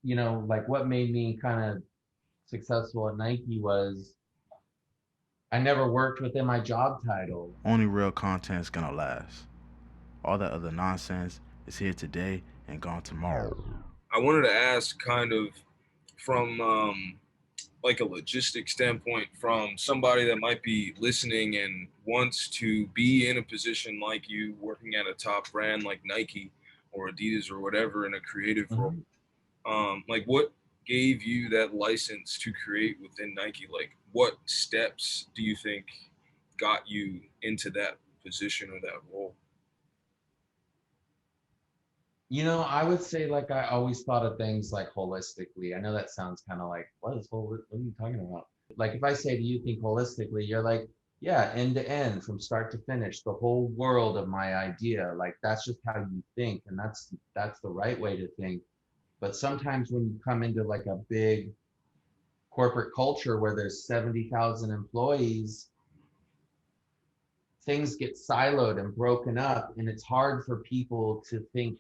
like what made me kind of successful at Nike was I never worked within my job title. Only real content is gonna last. All that other nonsense is here today and gone tomorrow. I wanted to ask kind of from like a logistic standpoint from somebody that might be listening and wants to be in a position like you working at a top brand like Nike or Adidas or whatever in a creative role. Mhm. Like what gave you that license to create within Nike? Like what steps do you think got you into that position or that role? I would say like I always thought of things like holistically. I know that sounds kind of like what are you talking about? Like if I say to you think holistically, you're like, yeah, end to end from start to finish, the whole world of my idea. Like that's just how you think, and that's the right way to think. But sometimes when you come into like a big corporate culture where there's 70,000 employees, things get siloed and broken up, and it's hard for people to think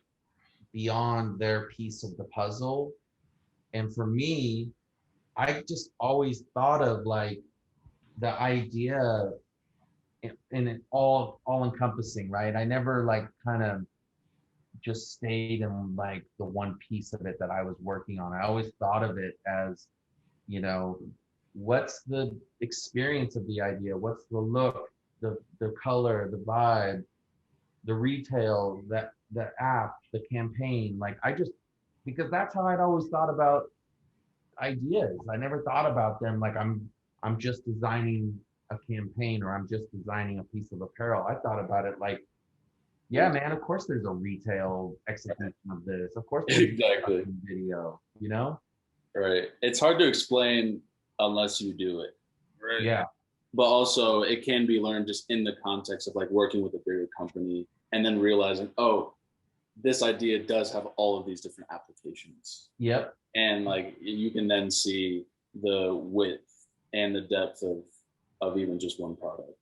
beyond their piece of the puzzle. And for me, I just always thought of like the idea in it all encompassing, right? I never like kind of just stayed in like the one piece of it that I was working on. I always thought of it as, you know, what's the experience of the idea? What's the look, the color, the vibe, the retail, that the app, the campaign. Like I just because that's how I'd always thought about ideas. I never thought about them like I'm just designing a campaign or I'm just designing a piece of apparel. I thought about it like, yeah, man, of course there's a retail execution of this. Of course there's Exactly. production video. Right. It's hard to explain unless you do it. Right. Yeah. But also it can be learned just in the context of like working with a bigger company and then realizing, oh, this idea does have all of these different applications. Yep. And like you can then see the width and the depth of even just one product.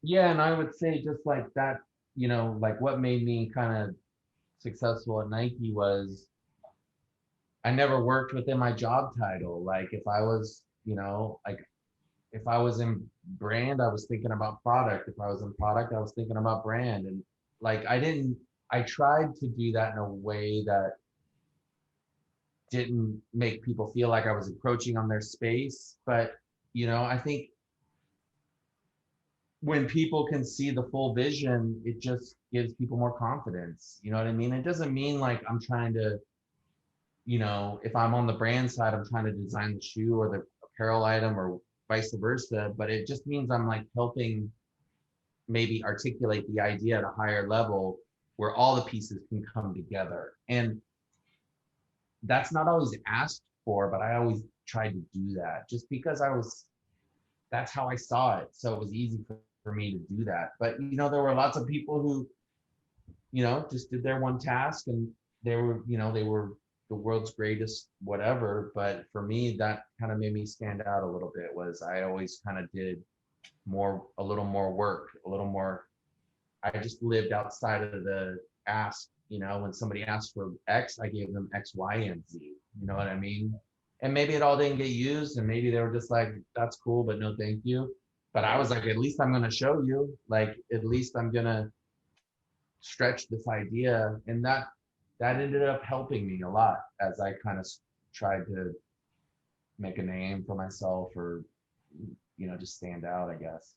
Yeah, and I would say just like that, like what made me kind of successful at Nike was I never worked within my job title. Like if I was, like if I was in brand, I was thinking about product. If I was in product, I was thinking about brand. And like I tried to do that in a way that didn't make people feel like I was encroaching on their space. But, I think when people can see the full vision, it just gives people more confidence. You know what I mean? It doesn't mean like I'm trying to, if I'm on the brand side, I'm trying to design the shoe or the apparel item or vice versa. But it just means I'm like helping maybe articulate the idea at a higher level where all the pieces can come together. And that's not always asked for, but I always tried to do that just because that's how I saw it. So it was easy for me to do that. But, there were lots of people who, just did their one task and they were the world's greatest whatever. But for me, that kind of made me stand out a little bit was I always kind of did a little more work, a little more. I just lived outside of the ask, when somebody asked for X, I gave them X, Y, and Z. You know what I mean? And maybe it all didn't get used, and maybe they were just like, that's cool, but no thank you. But I was like, at least I'm gonna show you, like, at least I'm gonna stretch this idea. And that ended up helping me a lot as I kind of tried to make a name for myself or just stand out, I guess.